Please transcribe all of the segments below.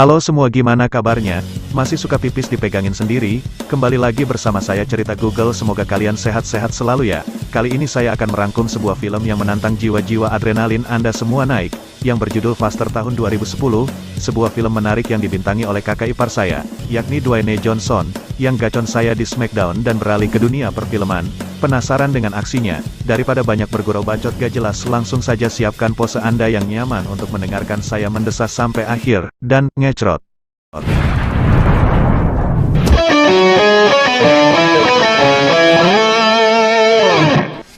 Halo semua, gimana kabarnya? Masih suka pipis dipegangin sendiri? Kembali lagi bersama saya Cerita Google, semoga kalian sehat-sehat selalu ya. Kali ini saya akan merangkum sebuah film yang menantang jiwa-jiwa adrenalin Anda semua naik, yang berjudul Faster tahun 2010, sebuah film menarik yang dibintangi oleh kakak ipar saya, yakni Dwayne Johnson, yang gacon saya di SmackDown dan beralih ke dunia perfilman. Penasaran dengan aksinya? Daripada banyak bergurau bacot gak jelas, langsung saja siapkan pose Anda yang nyaman untuk mendengarkan saya mendesas sampai akhir, dan ngecrot.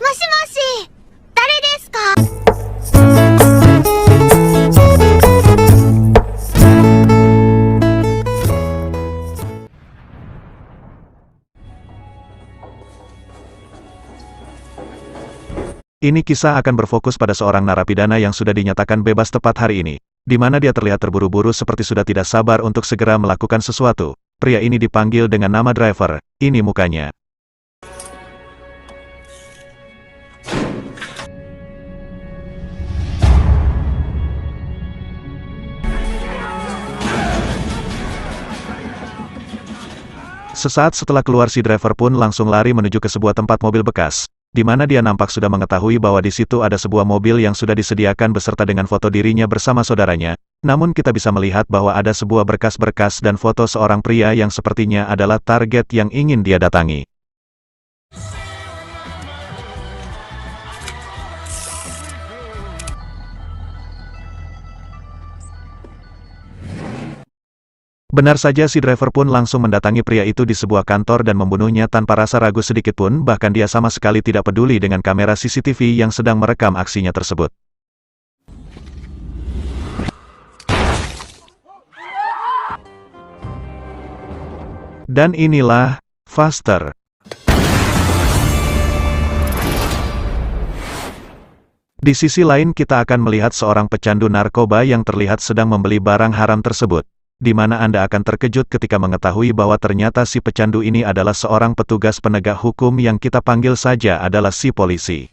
Moshi-moshi! Dare desu ka? Ini kisah akan berfokus pada seorang narapidana yang sudah dinyatakan bebas tepat hari ini, di mana dia terlihat terburu-buru seperti sudah tidak sabar untuk segera melakukan sesuatu. Pria ini dipanggil dengan nama Driver. Ini mukanya. Sesaat setelah keluar, si Driver pun langsung lari menuju ke sebuah tempat mobil bekas, di mana dia nampak sudah mengetahui bahwa di situ ada sebuah mobil yang sudah disediakan beserta dengan foto dirinya bersama saudaranya. Namun kita bisa melihat bahwa ada sebuah berkas-berkas dan foto seorang pria yang sepertinya adalah target yang ingin dia datangi. Benar saja, si Driver pun langsung mendatangi pria itu di sebuah kantor dan membunuhnya tanpa rasa ragu sedikitpun, bahkan dia sama sekali tidak peduli dengan kamera CCTV yang sedang merekam aksinya tersebut. Dan inilah Faster. Di sisi lain kita akan melihat seorang pecandu narkoba yang terlihat sedang membeli barang haram tersebut, di mana Anda akan terkejut ketika mengetahui bahwa ternyata si pecandu ini adalah seorang petugas penegak hukum yang kita panggil saja adalah si polisi.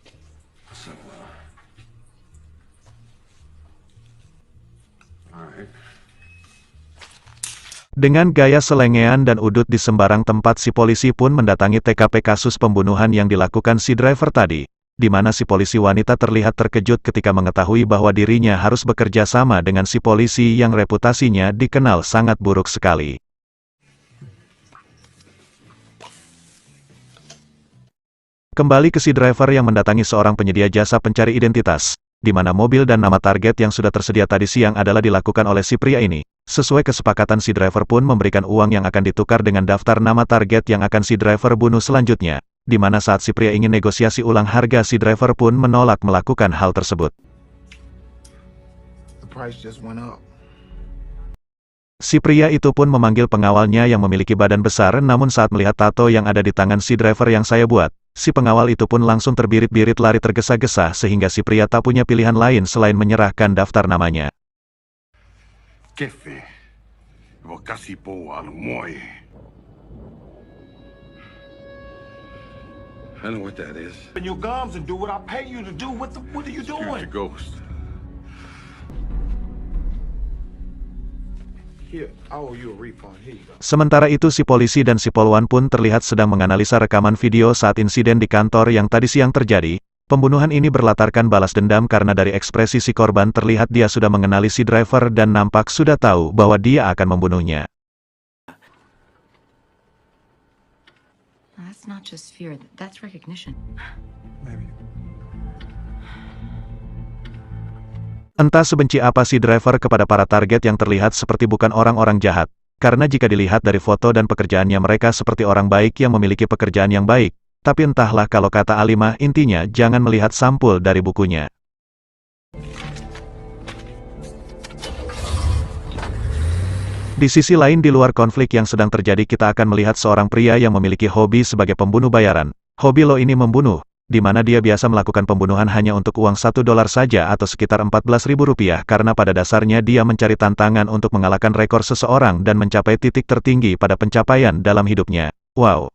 Dengan gaya selengean dan udut di sembarang tempat, si polisi pun mendatangi TKP kasus pembunuhan yang dilakukan si Driver tadi, di mana si polisi wanita terlihat terkejut ketika mengetahui bahwa dirinya harus bekerja sama dengan si polisi yang reputasinya dikenal sangat buruk sekali. Kembali ke si Driver yang mendatangi seorang penyedia jasa pencari identitas, di mana mobil dan nama target yang sudah tersedia tadi siang adalah dilakukan oleh si pria ini. Sesuai kesepakatan, si Driver pun memberikan uang yang akan ditukar dengan daftar nama target yang akan si Driver bunuh selanjutnya, di mana saat si pria ingin negosiasi ulang harga, si Driver pun menolak melakukan hal tersebut. Si pria itu pun memanggil pengawalnya yang memiliki badan besar, namun saat melihat tato yang ada di tangan si Driver yang saya buat, si pengawal itu pun langsung terbirit-birit lari tergesa-gesa sehingga si pria tak punya pilihan lain selain menyerahkan daftar namanya. Jefe, wakasi po al moi. I know what that is. Open your gums and do what I pay you to do. What are you Shoot doing? your ghost. Here, I owe you a refund. Here you go. Sementara itu, si polisi dan si polwan pun terlihat sedang menganalisa rekaman video saat insiden di kantor yang tadi siang terjadi. Pembunuhan ini berlatarkan balas dendam karena dari ekspresi si korban terlihat dia sudah mengenali si Driver dan nampak sudah tahu bahwa dia akan membunuhnya. That's not just fear, that's recognition. Entah sebenci apa si Driver kepada para target yang terlihat seperti bukan orang-orang jahat, karena jika dilihat dari foto dan pekerjaannya mereka seperti orang baik yang memiliki pekerjaan yang baik. Tapi entahlah, kalau kata Alimah, intinya jangan melihat sampul dari bukunya. Di sisi lain, di luar konflik yang sedang terjadi, kita akan melihat seorang pria yang memiliki hobi sebagai pembunuh bayaran. Hobi lo ini membunuh, di mana dia biasa melakukan pembunuhan hanya untuk uang $1 saja atau sekitar Rp14.000, karena pada dasarnya dia mencari tantangan untuk mengalahkan rekor seseorang dan mencapai titik tertinggi pada pencapaian dalam hidupnya. Wow!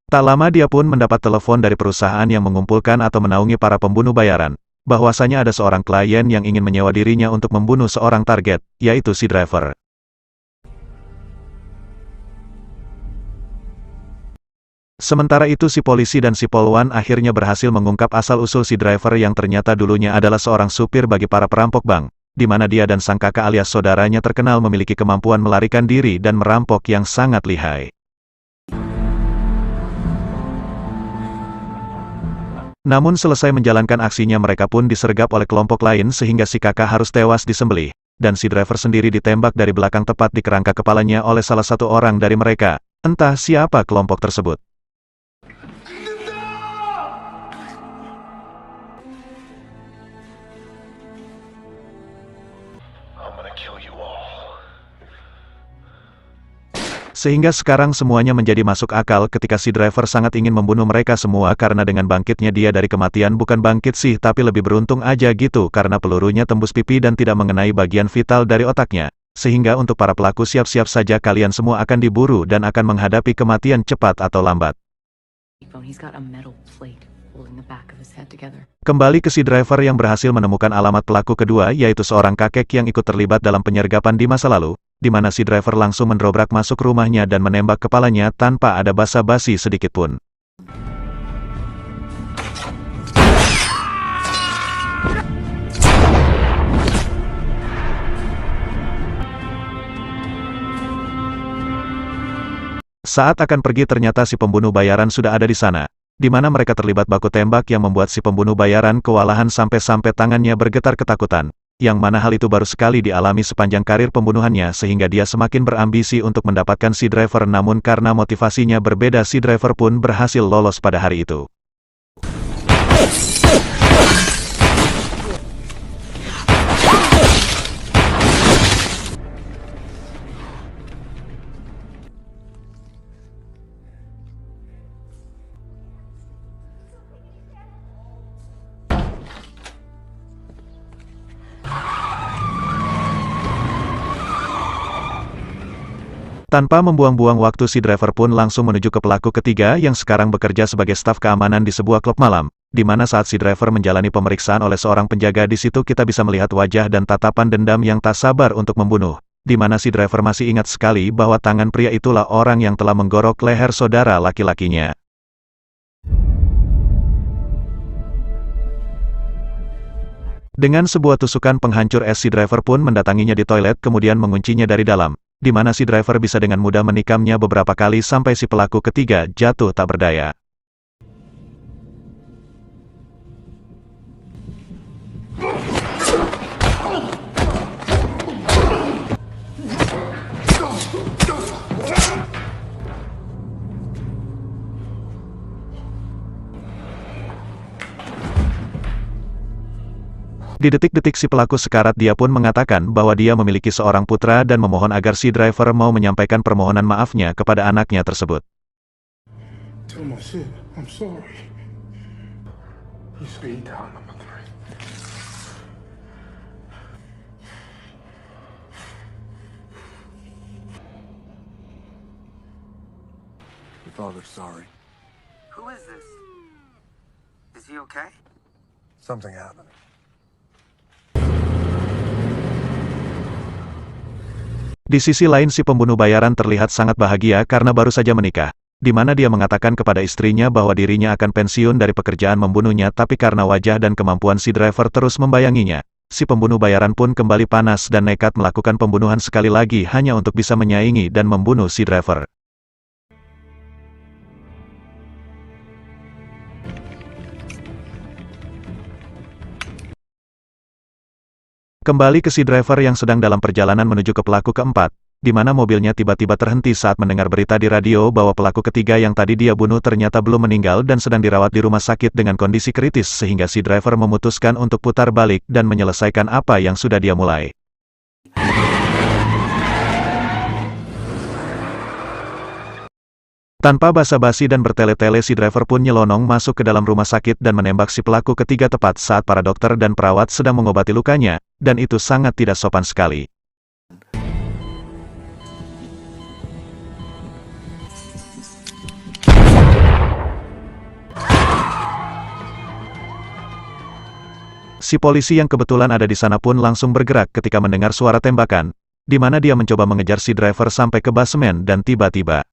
Tak lama dia pun mendapat telepon dari perusahaan yang mengumpulkan atau menaungi para pembunuh bayaran, bahwasanya ada seorang klien yang ingin menyewa dirinya untuk membunuh seorang target, yaitu si driver. Sementara itu si polisi dan si polwan akhirnya berhasil mengungkap asal-usul si driver yang ternyata dulunya adalah seorang supir bagi para perampok bank, di mana dia dan sang kakak alias saudaranya terkenal memiliki kemampuan melarikan diri dan merampok yang sangat lihai. Namun selesai menjalankan aksinya mereka pun disergap oleh kelompok lain sehingga si kakak harus tewas disembelih, dan si driver sendiri ditembak dari belakang tepat di kerangka kepalanya oleh salah satu orang dari mereka, entah siapa kelompok tersebut. Sehingga sekarang semuanya menjadi masuk akal ketika si driver sangat ingin membunuh mereka semua karena dengan bangkitnya dia dari kematian bukan bangkit sih tapi lebih beruntung aja gitu karena pelurunya tembus pipi dan tidak mengenai bagian vital dari otaknya. Sehingga untuk para pelaku siap-siap saja kalian semua akan diburu dan akan menghadapi kematian cepat atau lambat. Kembali ke si driver yang berhasil menemukan alamat pelaku kedua yaitu seorang kakek yang ikut terlibat dalam penyergapan di masa lalu, di mana si driver langsung mendobrak masuk rumahnya dan menembak kepalanya tanpa ada basa-basi sedikitpun. Saat akan pergi ternyata si pembunuh bayaran sudah ada di sana, di mana mereka terlibat baku tembak yang membuat si pembunuh bayaran kewalahan sampai-sampai tangannya bergetar ketakutan, yang mana hal itu baru sekali dialami sepanjang karir pembunuhannya sehingga dia semakin berambisi untuk mendapatkan si driver namun karena motivasinya berbeda si driver pun berhasil lolos pada hari itu. Tanpa membuang-buang waktu si driver pun langsung menuju ke pelaku ketiga yang sekarang bekerja sebagai staf keamanan di sebuah klub malam, di mana saat si driver menjalani pemeriksaan oleh seorang penjaga di situ kita bisa melihat wajah dan tatapan dendam yang tak sabar untuk membunuh, di mana si driver masih ingat sekali bahwa tangan pria itulah orang yang telah menggorok leher saudara laki-lakinya. Dengan sebuah tusukan penghancur es si driver pun mendatanginya di toilet kemudian menguncinya dari dalam, di mana si driver bisa dengan mudah menikamnya beberapa kali sampai si pelaku ketiga jatuh tak berdaya. Di detik-detik si pelaku sekarat dia pun mengatakan bahwa dia memiliki seorang putra dan memohon agar si driver mau menyampaikan permohonan maafnya kepada anaknya tersebut. Tell him I said, I'm sorry. You speed down number 3. Your father's sorry. Who is this? Is he okay? Something happened. Di sisi lain si pembunuh bayaran terlihat sangat bahagia karena baru saja menikah, di mana dia mengatakan kepada istrinya bahwa dirinya akan pensiun dari pekerjaan membunuhnya tapi karena wajah dan kemampuan si driver terus membayanginya, si pembunuh bayaran pun kembali panas dan nekat melakukan pembunuhan sekali lagi hanya untuk bisa menyaingi dan membunuh si driver. Kembali ke si driver yang sedang dalam perjalanan menuju ke pelaku keempat, di mana mobilnya tiba-tiba terhenti saat mendengar berita di radio bahwa pelaku ketiga yang tadi dia bunuh ternyata belum meninggal dan sedang dirawat di rumah sakit dengan kondisi kritis sehingga si driver memutuskan untuk putar balik dan menyelesaikan apa yang sudah dia mulai. Tanpa basa-basi dan bertele-tele si driver pun nyelonong masuk ke dalam rumah sakit dan menembak si pelaku ketiga tepat saat para dokter dan perawat sedang mengobati lukanya, dan itu sangat tidak sopan sekali. Si polisi yang kebetulan ada di sana pun langsung bergerak ketika mendengar suara tembakan, di mana dia mencoba mengejar si driver sampai ke basemen dan tiba-tiba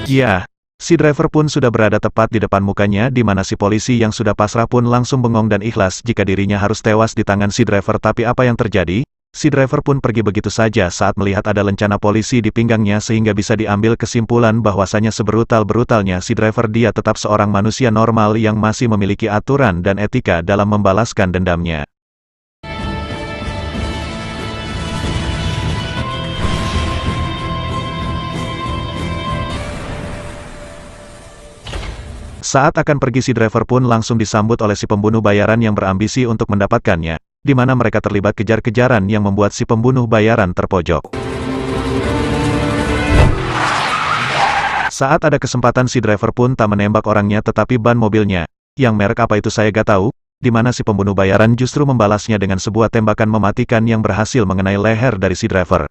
ya, si driver pun sudah berada tepat di depan mukanya di mana si polisi yang sudah pasrah pun langsung bengong dan ikhlas jika dirinya harus tewas di tangan si driver. Tapi apa yang terjadi? Si driver pun pergi begitu saja saat melihat ada lencana polisi di pinggangnya sehingga bisa diambil kesimpulan bahwasanya sebrutal-brutalnya si driver dia tetap seorang manusia normal yang masih memiliki aturan dan etika dalam membalaskan dendamnya. Saat akan pergi si driver pun langsung disambut oleh si pembunuh bayaran yang berambisi untuk mendapatkannya, di mana mereka terlibat kejar-kejaran yang membuat si pembunuh bayaran terpojok. Saat ada kesempatan si driver pun tak menembak orangnya tetapi ban mobilnya, yang merek apa itu saya gak tahu, di mana si pembunuh bayaran justru membalasnya dengan sebuah tembakan mematikan yang berhasil mengenai leher dari si driver.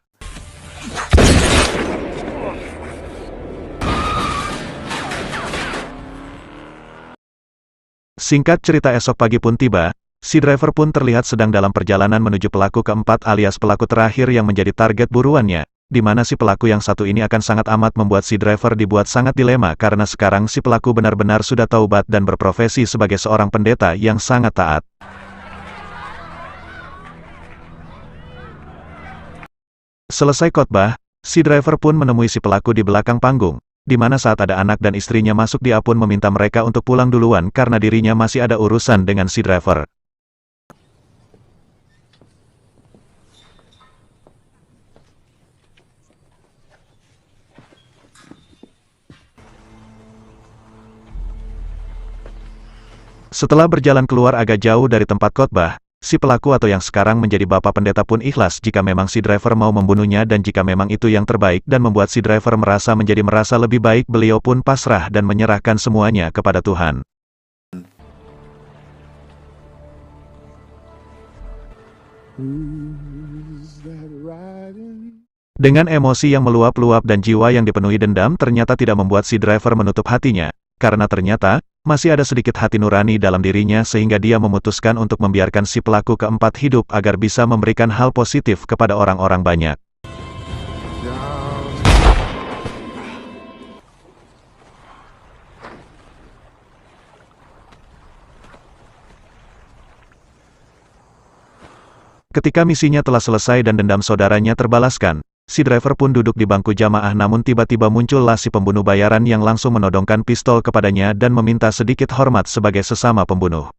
Singkat cerita, esok pagi pun tiba, si driver pun terlihat sedang dalam perjalanan menuju pelaku keempat alias pelaku terakhir yang menjadi target buruannya, di mana si pelaku yang satu ini akan sangat amat membuat si driver dibuat sangat dilema karena sekarang si pelaku benar-benar sudah taubat dan berprofesi sebagai seorang pendeta yang sangat taat. Selesai khotbah, si driver pun menemui si pelaku di belakang panggung, di mana saat ada anak dan istrinya masuk dia pun meminta mereka untuk pulang duluan karena dirinya masih ada urusan dengan si driver. Setelah berjalan keluar agak jauh dari tempat khotbah, si pelaku atau yang sekarang menjadi bapak pendeta pun ikhlas jika memang si driver mau membunuhnya dan jika memang itu yang terbaik dan membuat si driver merasa lebih baik, beliau pun pasrah dan menyerahkan semuanya kepada Tuhan. Dengan emosi yang meluap-luap dan jiwa yang dipenuhi dendam ternyata tidak membuat si driver menutup hatinya, karena ternyata masih ada sedikit hati nurani dalam dirinya sehingga dia memutuskan untuk membiarkan si pelaku keempat hidup agar bisa memberikan hal positif kepada orang-orang banyak. Ketika misinya telah selesai dan dendam saudaranya terbalaskan, si driver pun duduk di bangku jamaah namun tiba-tiba muncullah si pembunuh bayaran yang langsung menodongkan pistol kepadanya dan meminta sedikit hormat sebagai sesama pembunuh.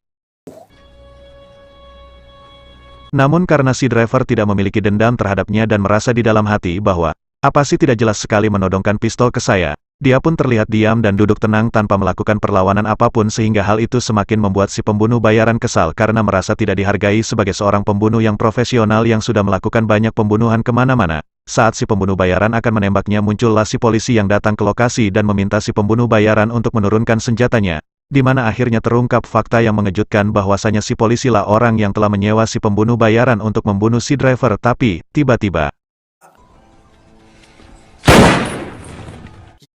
Namun karena si driver tidak memiliki dendam terhadapnya dan merasa di dalam hati bahwa, apa sih tidak jelas sekali menodongkan pistol ke saya, dia pun terlihat diam dan duduk tenang tanpa melakukan perlawanan apapun sehingga hal itu semakin membuat si pembunuh bayaran kesal karena merasa tidak dihargai sebagai seorang pembunuh yang profesional yang sudah melakukan banyak pembunuhan kemana-mana. Saat si pembunuh bayaran akan menembaknya muncullah si polisi yang datang ke lokasi dan meminta si pembunuh bayaran untuk menurunkan senjatanya, di mana akhirnya terungkap fakta yang mengejutkan bahwasanya si polisi lah orang yang telah menyewa si pembunuh bayaran untuk membunuh si driver. Tapi, tiba-tiba,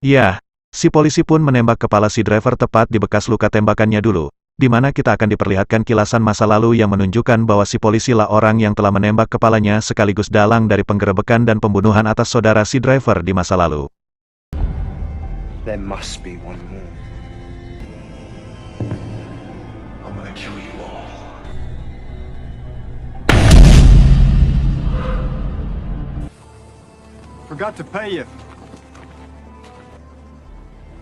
ya, si polisi pun menembak kepala si driver tepat di bekas luka tembakannya dulu, di mana kita akan diperlihatkan kilasan masa lalu yang menunjukkan bahwa si polisi lah orang yang telah menembak kepalanya sekaligus dalang dari penggerebekan dan pembunuhan atas saudara si driver di masa lalu. There must be one more. I'm gonna kill you all. Forgot to pay you.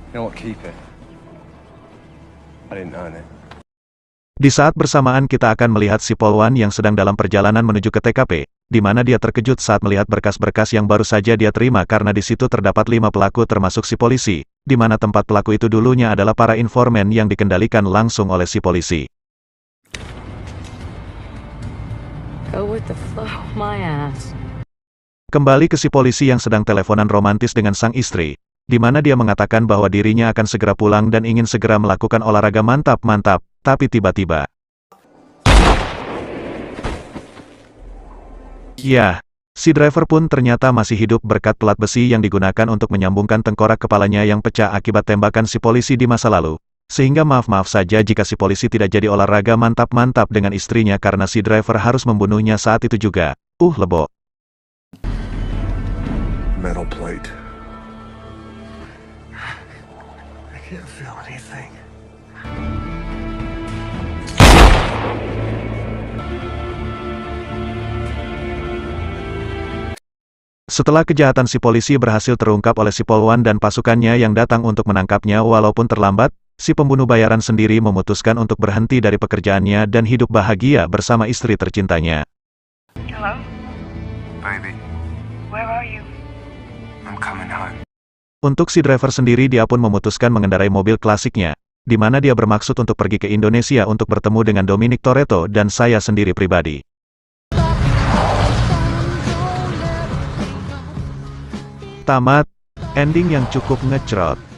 You know what? Keep it. I didn't earn it. Di saat bersamaan kita akan melihat si Polwan yang sedang dalam perjalanan menuju ke TKP, di mana dia terkejut saat melihat berkas-berkas yang baru saja dia terima karena di situ terdapat 5 pelaku termasuk si polisi, di mana tempat pelaku itu dulunya adalah para informan yang dikendalikan langsung oleh si polisi. Go with the flow, my ass. Kembali ke si polisi yang sedang teleponan romantis dengan sang istri, di mana dia mengatakan bahwa dirinya akan segera pulang dan ingin segera melakukan olahraga mantap-mantap, tapi tiba-tiba, ya, Si driver pun ternyata masih hidup berkat pelat besi yang digunakan untuk menyambungkan tengkorak kepalanya yang pecah akibat tembakan si polisi di masa lalu. Sehingga maaf-maaf saja jika si polisi tidak jadi olahraga mantap-mantap dengan istrinya karena si driver harus membunuhnya saat itu juga. Lebo. Metal plate. I can't feel anything. Setelah kejahatan si polisi berhasil terungkap oleh si Polwan dan pasukannya yang datang untuk menangkapnya walaupun terlambat, si pembunuh bayaran sendiri memutuskan untuk berhenti dari pekerjaannya dan hidup bahagia bersama istri tercintanya. Hello? Baby, Where are you? I'm coming home. Untuk si driver sendiri dia pun memutuskan mengendarai mobil klasiknya, di mana dia bermaksud untuk pergi ke Indonesia untuk bertemu dengan Dominic Toretto dan saya sendiri pribadi. Tamat, ending yang cukup ngecrot.